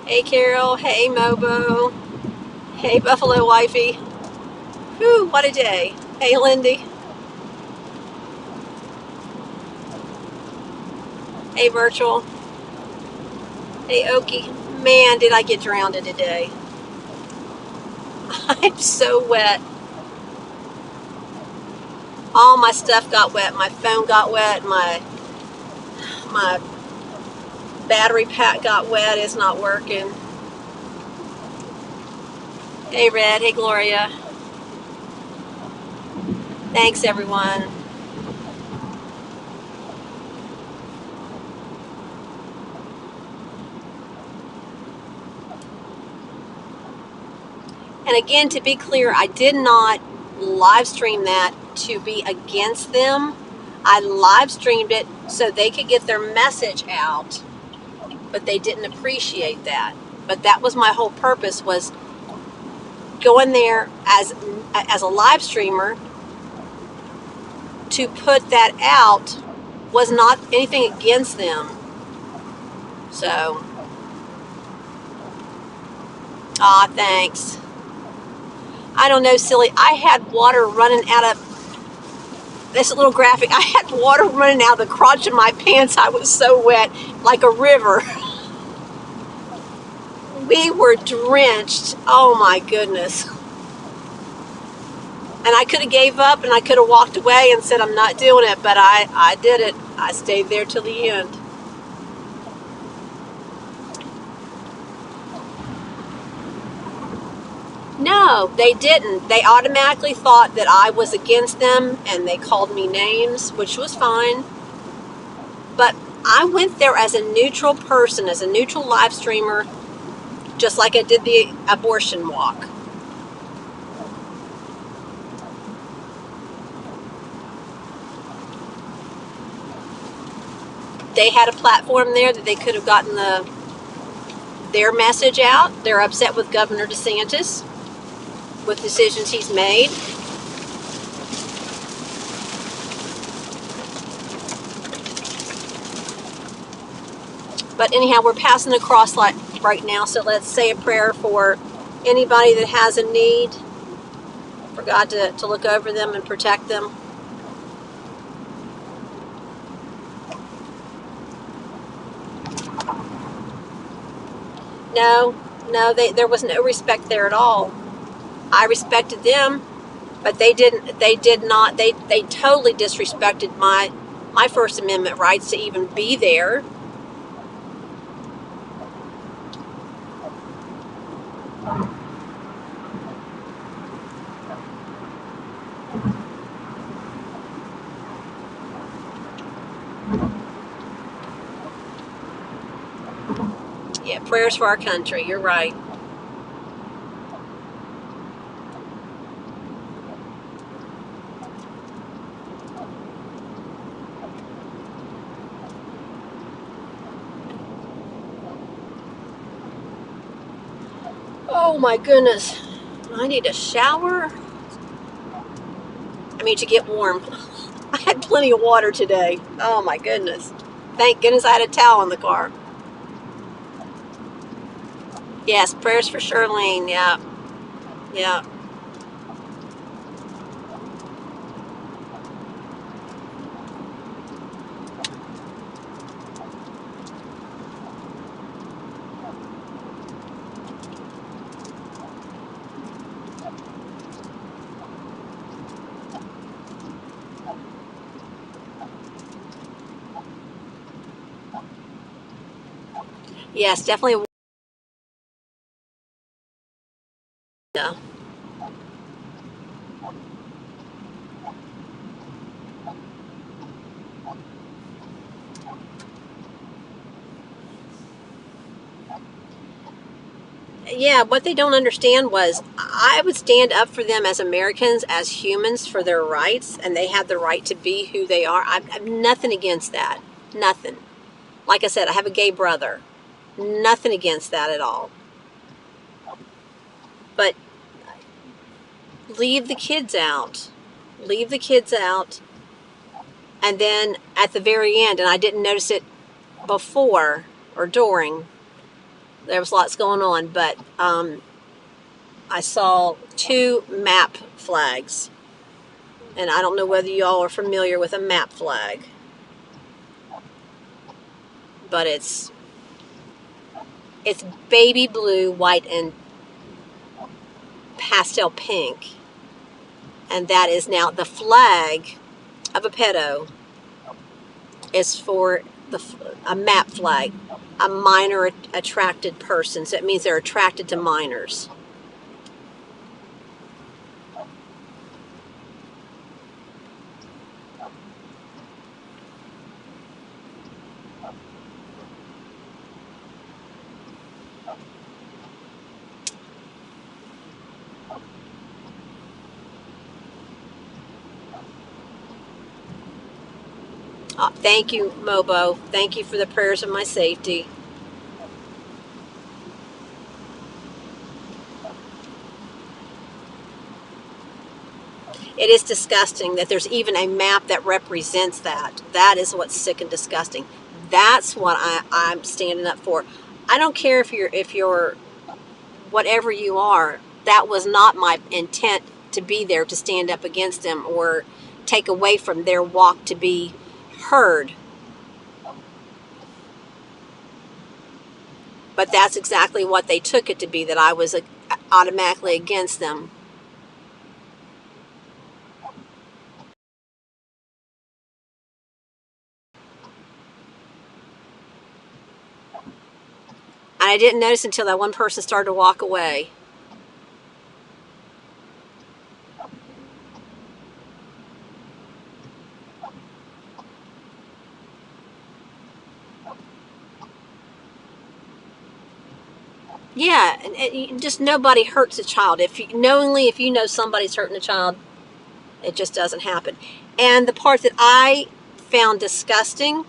Hey Carol, hey Mobo, hey Buffalo Wifey. Whew, what a day. Hey Lindy, hey Virtual, hey Okie. Man, did I get drowned today. I'm so wet. All my stuff got wet. My phone got wet. My battery pack got wet. It's not working. Hey Red, hey Gloria. Thanks everyone. And again, to be clear, I did not live stream that to be against them. I live streamed it so they could get their message out, but they didn't appreciate that. But that was my whole purpose, was going there as a live streamer to put that out, was not anything against them. So, thanks. I don't know, silly. I had water running out of this little graphic. I had water running out of the crotch of my pants. I was so wet, like a river. We were drenched. Oh my goodness. And I could have gave up and I could have walked away and said I'm not doing it, but I did it. I stayed there till the end. No, they didn't. They automatically thought that I was against them and they called me names, which was fine. But I went there as a neutral person, as a neutral live streamer, just like I did the abortion walk. They had a platform there that they could have gotten their message out. They're upset with Governor DeSantis, with decisions he's made. But anyhow, we're passing across right now, so let's say a prayer for anybody that has a need, for God to look over them and protect them. No, there was no respect there at all. I respected them, but they didn't. They did not. They totally disrespected my First Amendment rights to even be there. Yeah, prayers for our country. You're right. Oh my goodness. I need a shower. I mean, to get warm. I had plenty of water today. Oh my goodness. Thank goodness I had a towel in the car. Yes, prayers for Charlene. Yeah. Yeah. Yes, definitely. Yeah. Yeah, what they don't understand was I would stand up for them as Americans, as humans, for their rights, and they have the right to be who they are. I have nothing against that. Nothing. Like I said, I have a gay brother. Nothing against that at all. But leave the kids out. Leave the kids out. And then at the very end, and I didn't notice it before or during, there was lots going on, but I saw 2 map flags. And I don't know whether y'all are familiar with a map flag, but it's baby blue, white, and pastel pink. And that is now the flag of a pedo is for a map flag, a minor attracted person. So it means they're attracted to minors. Thank you, Mobo. Thank you for the prayers of my safety. It is disgusting that there's even a map that represents that. That is what's sick and disgusting. That's what I'm standing up for. I don't care if you're whatever you are. That was not my intent to be there to stand up against them or take away from their walk to be heard. But that's exactly what they took it to be, that I was automatically against them. And I didn't notice until that one person started to walk away. Yeah, and just nobody hurts a child. If you know somebody's hurting a child, it just doesn't happen. And the part that I found disgusting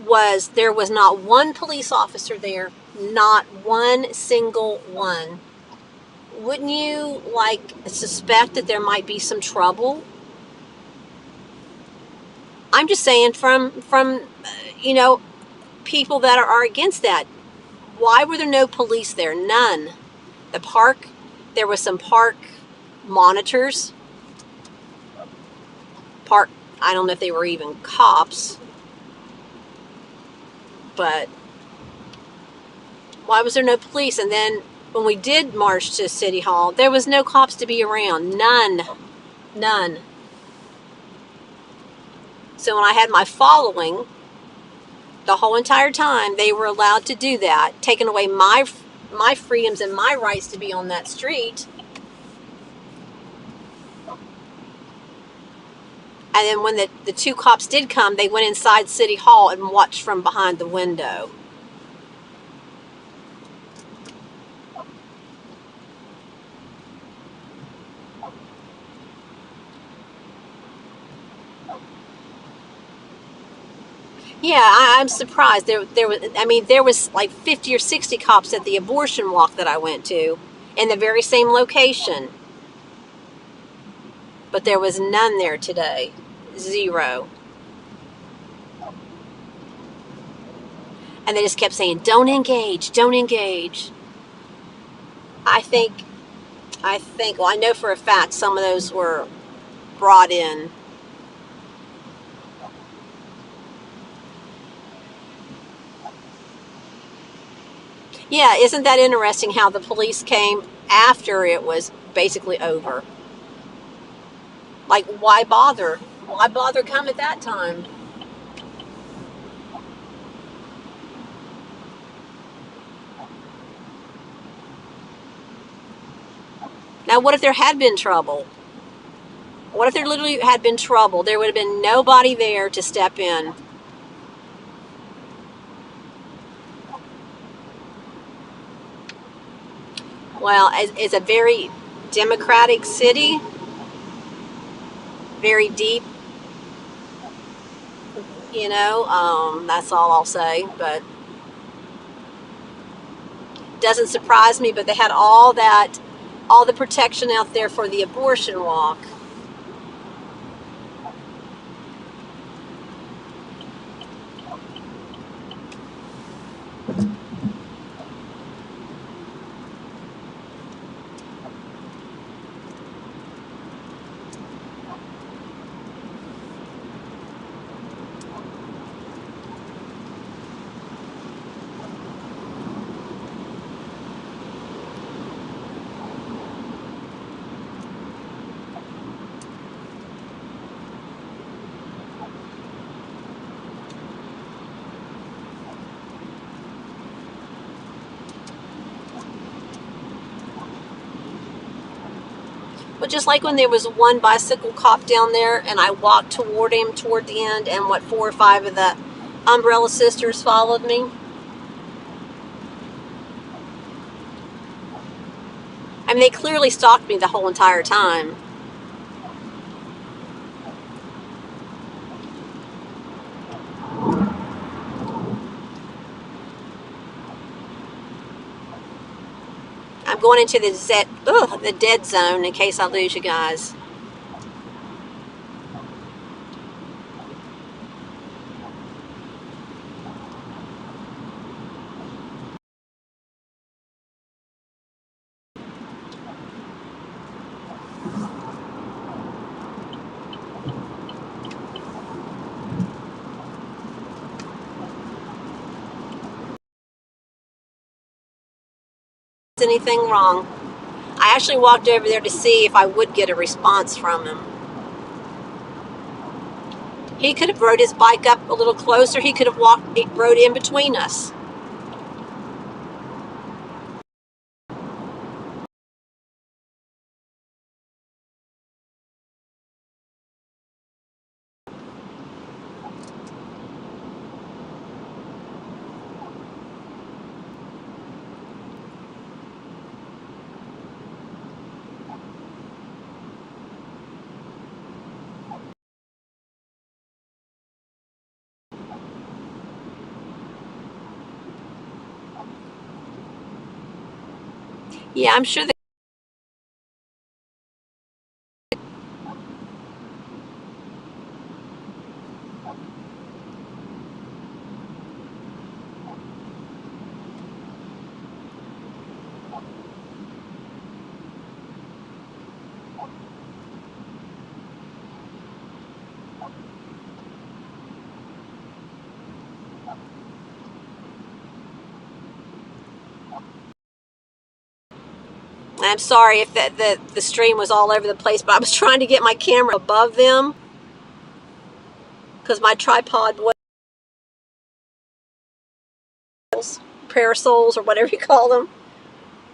was there was not one police officer there, not one single one. Wouldn't you suspect that there might be some trouble? I'm just saying from people that are against that. Why were there no police there? None. The park, there was some park monitors. Park, I don't know if they were even cops, but why was there no police? And then when we did march to City Hall, there was no cops to be around. None. So when I had my following, the whole entire time they were allowed to do that, taking away my freedoms and my rights to be on that street. And then when the 2 cops did come, they went inside City Hall and watched from behind the window. Yeah, I'm surprised. There was like 50 or 60 cops at the abortion walk that I went to in the very same location. But there was none there today. 0. And they just kept saying, don't engage, don't engage. I think, well, I know for a fact some of those were brought in. Yeah, isn't that interesting how the police came after it was basically over? Like, why bother? Why bother come at that time? Now, what if there had been trouble? What if there literally had been trouble? There would have been nobody there to step in. Well, it's a very democratic city, very deep, that's all I'll say. But doesn't surprise me, but they had all the protection out there for the abortion walk. just like when there was one bicycle cop down there and I walked toward him toward the end, and 4 or 5 of the Umbrella Sisters followed me. I mean, they clearly stalked me the whole entire time. I'm going into the dead zone in case I lose you guys. Anything wrong? I actually walked over there to see if I would get a response from him. He could have rode his bike up a little closer. He could have rode in between us. Yeah, I'm sure that. I'm sorry if the stream was all over the place, but I was trying to get my camera above them because my tripod was parasols or whatever you call them.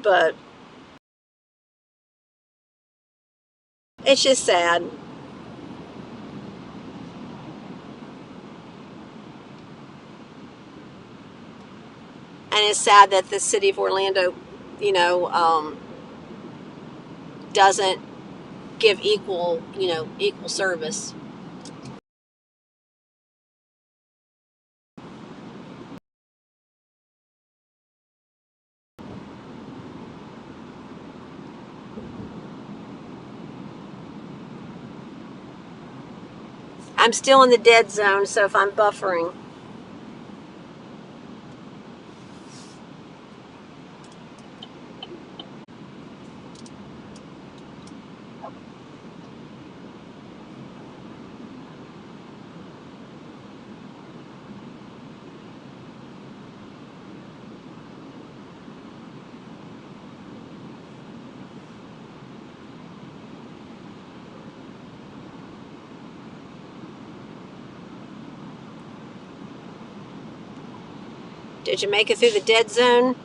But it's just sad. And it's sad that the city of Orlando, you know, doesn't give equal service. I'm still in the dead zone, so if I'm buffering. Did you make it through the dead zone?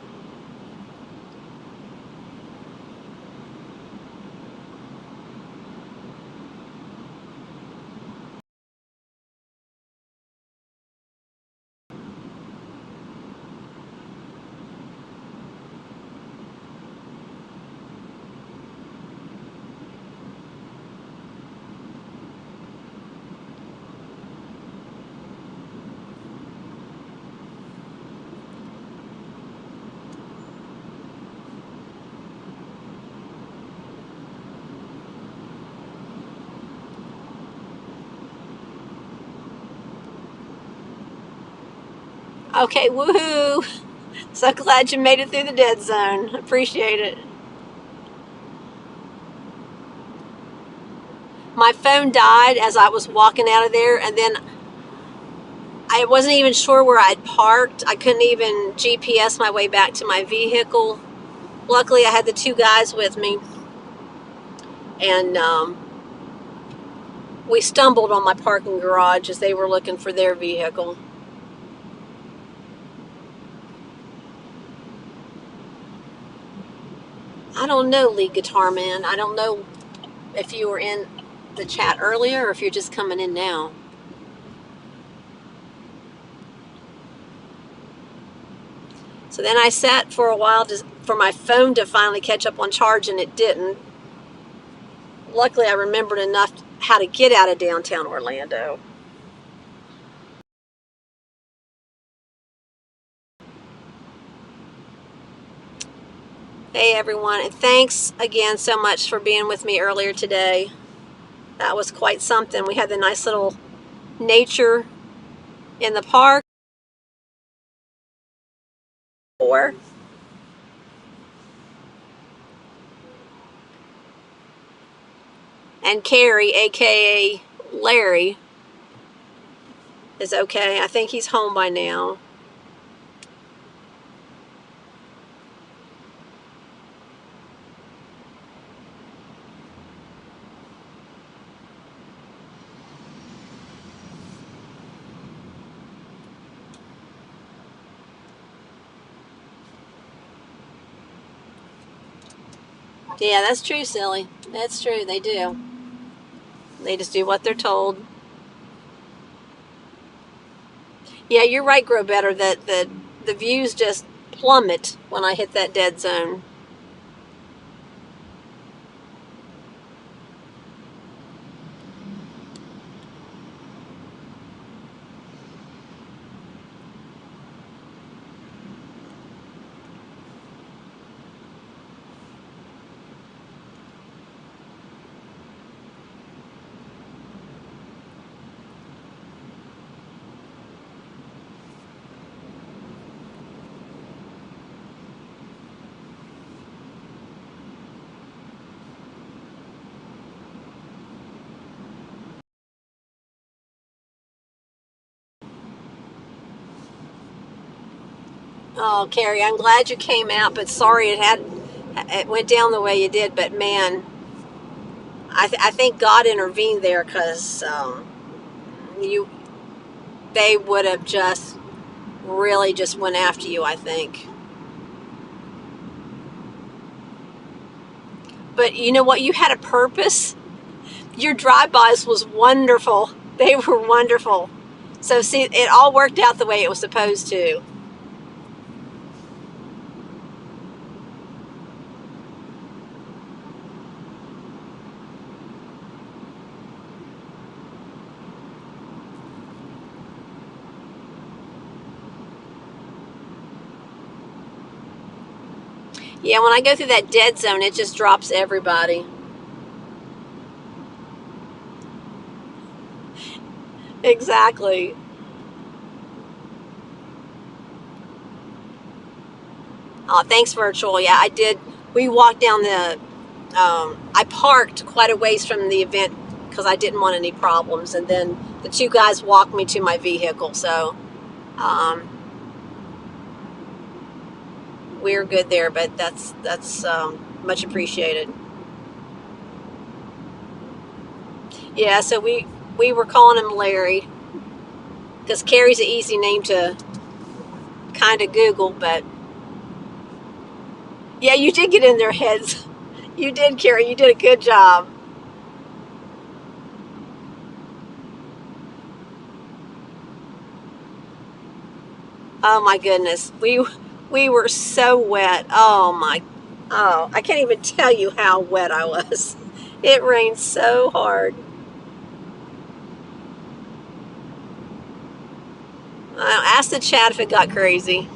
Okay, woohoo! So glad you made it through the dead zone. Appreciate it. My phone died as I was walking out of there, and then I wasn't even sure where I'd parked. I couldn't even GPS my way back to my vehicle. Luckily, I had the 2 guys with me, and we stumbled on my parking garage as they were looking for their vehicle. I don't know, lead guitar man. I don't know if you were in the chat earlier or if you're just coming in now. So then I sat for a while for my phone to finally catch up on charge, and it didn't. Luckily, I remembered enough how to get out of downtown Orlando. Hey everyone, and thanks again so much for being with me earlier today. That was quite something. We had the nice little nature in the park. And Carrie, aka Larry, is okay. I think he's home by now. Yeah, that's true, silly. That's true. They do. They just do what they're told. Yeah, you're right, Grow Better, that the views just plummet when I hit that dead zone. Oh, Carrie, I'm glad you came out, but sorry it went down the way you did. But man, I think God intervened there because you they would have just really just went after you, I think. But you know what? You had a purpose. Your drive-bys was wonderful. They were wonderful. So see, it all worked out the way it was supposed to. Yeah, when I go through that dead zone, it just drops everybody. Exactly. Oh, thanks, virtual. Yeah, I did. We walked down I parked quite a ways from the event because I didn't want any problems. And then the two guys walked me to my vehicle. So um, we're good there, but that's much appreciated. Yeah, so we were calling him Larry because Carrie's an easy name to kind of Google, but yeah, you did get in their heads. You did, Carrie. You did a good job. Oh my goodness, we were so wet. Oh, I can't even tell you how wet I was. It rained so hard. Ask the chat if it got crazy.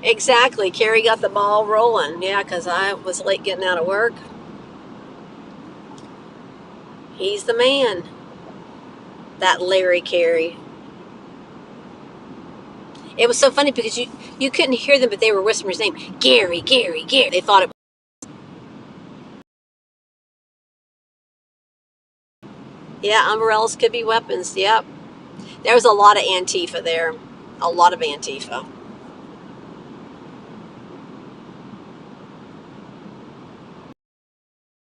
Exactly. Carrie got the ball rolling. Yeah, because I was late getting out of work. He's the man. That Larry Carey. It was so funny because you couldn't hear them, but they were whispering his name, Gary, Gary, Gary. They thought it. Yeah, umbrellas could be weapons. Yep. There was a lot of Antifa there. A lot of Antifa.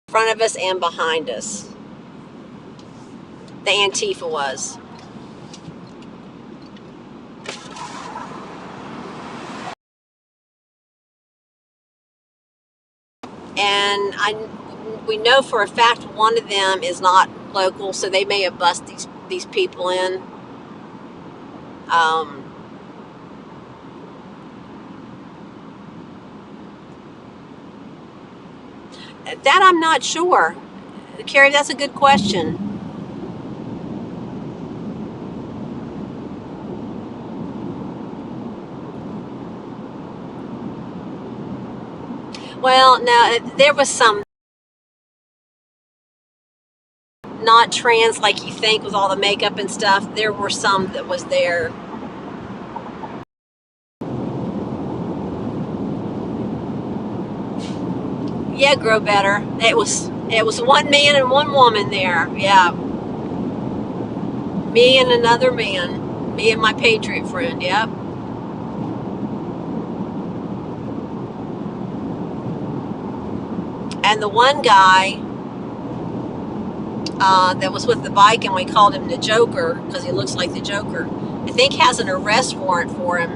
In front of us and behind us. The Antifa was. And we know for a fact one of them is not local, so they may have busted these people in. Um, that I'm not sure. Carrie, that's a good question. Well, no, there was some not trans like you think with all the makeup and stuff. There were some that was there. Yeah, grow better. It was one man and one woman there. Yeah, me and another man. Me and my patriot friend. Yep. And the one guy that was with the bike, and we called him the Joker because he looks like the Joker, I think has an arrest warrant for him.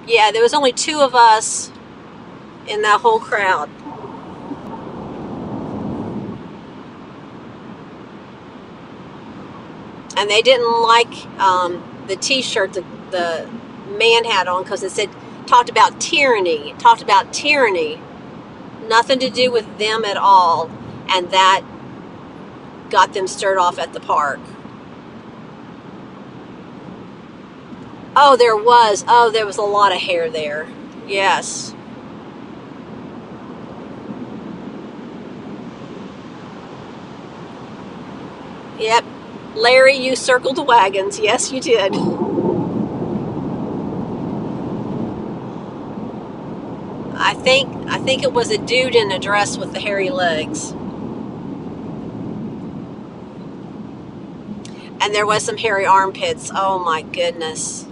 Yeah, there was only two of us in that whole crowd. And they didn't like the T-shirt the man had on because it said, talked about tyranny. It talked about tyranny. Nothing to do with them at all. And that got them stirred off at the park. Oh, there was. Oh, there was a lot of hair there. Yes. Yep. Larry, you circled the wagons. Yes, you did. I think it was a dude in a dress with the hairy legs. And there was some hairy armpits. Oh my goodness.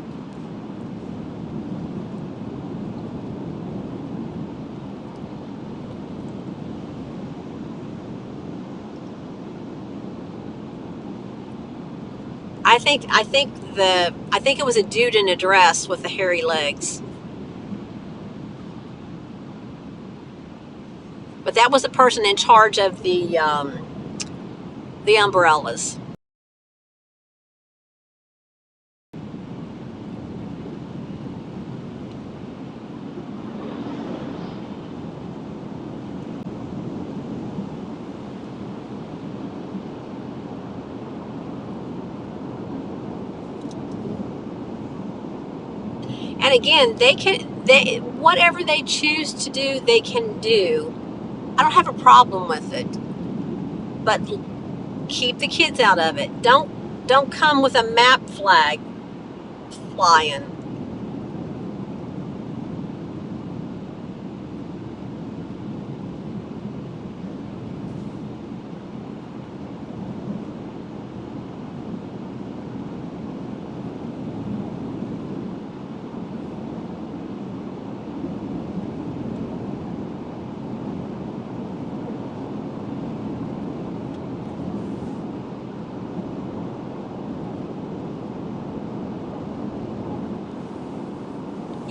I think it was a dude in a dress with the hairy legs. But that was the person in charge of the umbrellas. And again, they whatever they choose to do, they can do. I don't have a problem with it. But keep the kids out of it. Don't come with a map flag flying.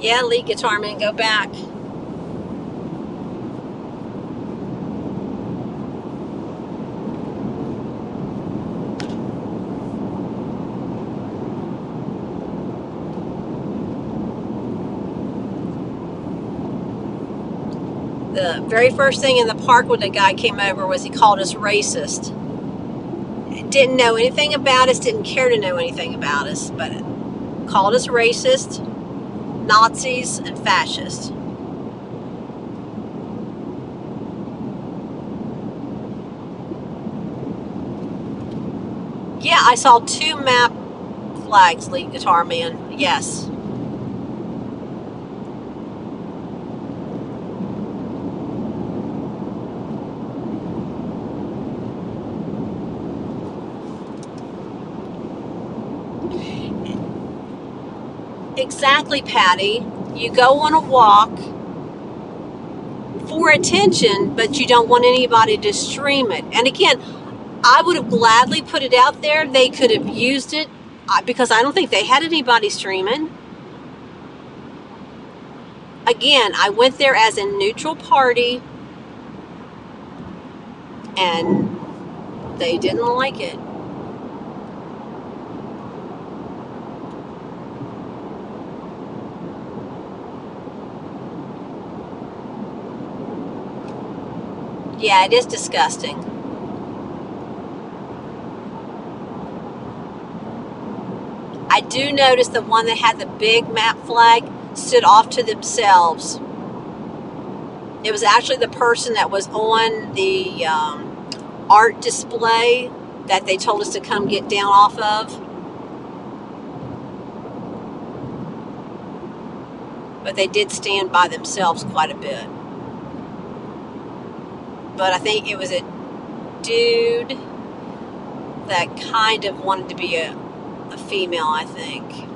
Yeah, lead guitar man, go back. The very first thing in the park when the guy came over was he called us racist. Didn't know anything about us, didn't care to know anything about us, but called us racist, Nazis, and fascists. Yeah, I saw 2 map flags, lead guitar man. Yes. Exactly, Patty. You go on a walk for attention, but you don't want anybody to stream it. And again, I would have gladly put it out there. They could have used it because I don't think they had anybody streaming. Again, I went there as a neutral party and they didn't like it. Yeah, it is disgusting. I do notice the one that had the big map flag stood off to themselves. It was actually the person that was on the art display that they told us to come get down off of. But they did stand by themselves quite a bit. But I think it was a dude that kind of wanted to be a female, I think.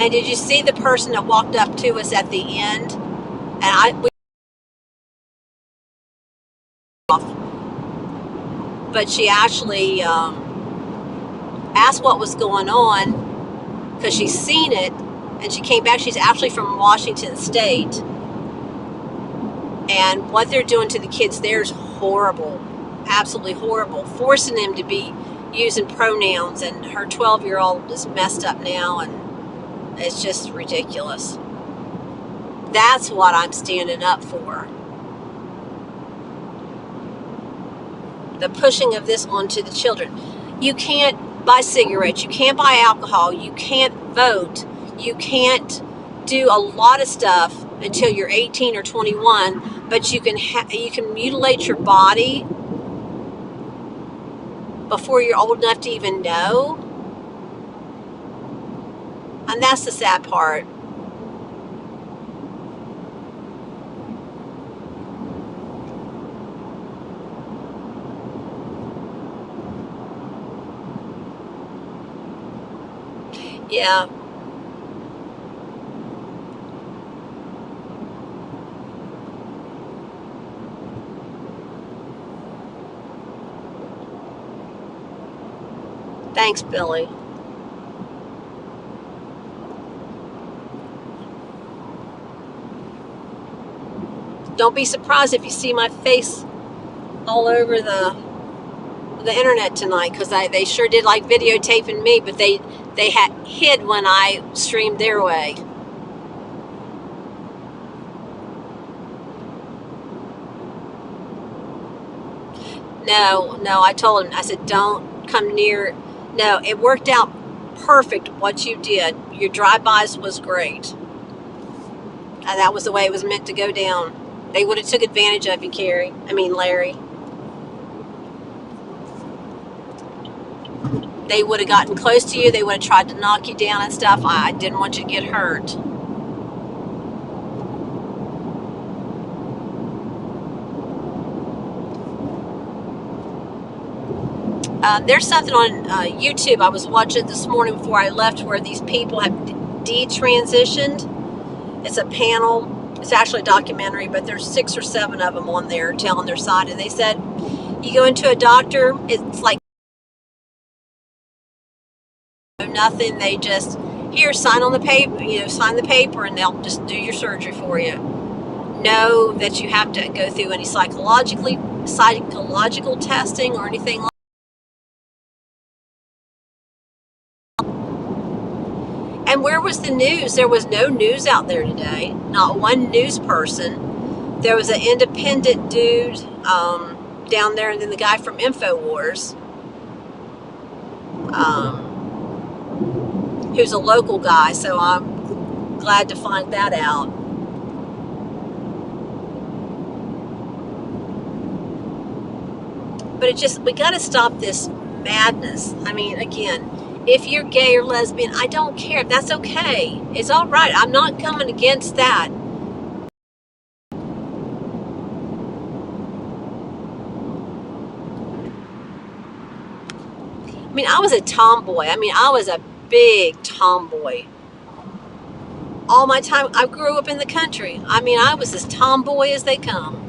And did you see the person that walked up to us at the end? And but she actually asked what was going on because she's seen it, and she came back. She's actually from Washington State, and what they're doing to the kids there is horrible, absolutely horrible, forcing them to be using pronouns, and her 12-year-old is messed up now, and it's just ridiculous. That's what I'm standing up for. The pushing of this onto the children. You can't buy cigarettes, you can't buy alcohol, you can't vote, you can't do a lot of stuff until you're 18 or 21, but you can mutilate your body before you're old enough to even know. And that's the sad part. Yeah. Thanks, Billy. Don't be surprised if you see my face all over the internet tonight, because they sure did like videotaping me, but they had hid when I streamed their way. No, I told him, I said, don't come near. No, it worked out perfect what you did. Your drive-bys was great. And that was the way it was meant to go down. They would have took advantage of you, Larry. They would have gotten close to you. They would have tried to knock you down and stuff. I didn't want you to get hurt. There's something on YouTube I was watching this morning before I left where these people have detransitioned. It's a panel. It's actually a documentary, but there's 6 or 7 of them on there telling their side. And they said, you go into a doctor, it's like nothing. They just, here, sign on the paper, sign the paper, and they'll just do your surgery for you. Know that you have to go through any psychological testing or anything like that. And where was the news? There was no news out there today. Not one news person. There was an independent dude down there, and then the guy from InfoWars, who's a local guy. So Glad to find that out. But we got to stop this madness. I mean, again, if you're gay or lesbian, I don't care. That's okay. It's all right. I'm not coming against that. I mean, I was a tomboy. I mean, I was a big tomboy. All my time, I grew up in the country. I mean, I was as tomboy as they come.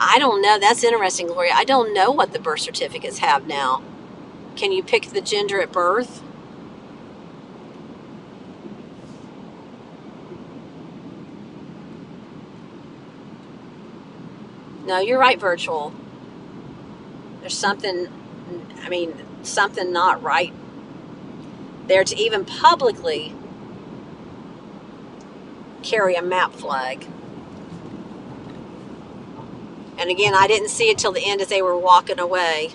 I don't know. That's interesting, Gloria. I don't know what the birth certificates have now. Can you pick the gender at birth? No, you're right, virtual. There's something, I mean, something not right there to even publicly carry a MAP flag. And again, I didn't see it till the end as they were walking away.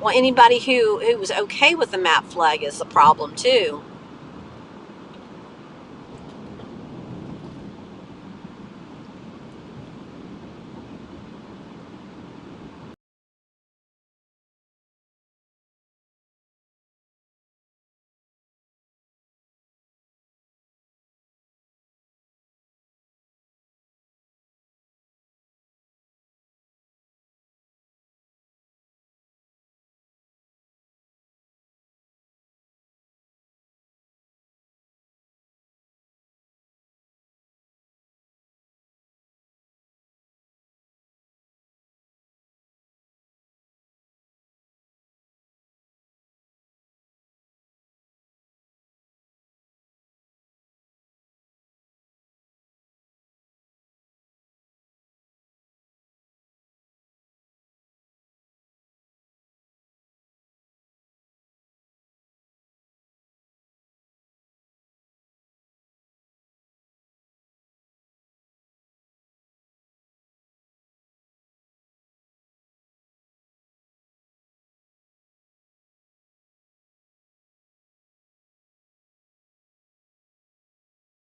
Well, anybody who was okay with the MAP flag is the problem too.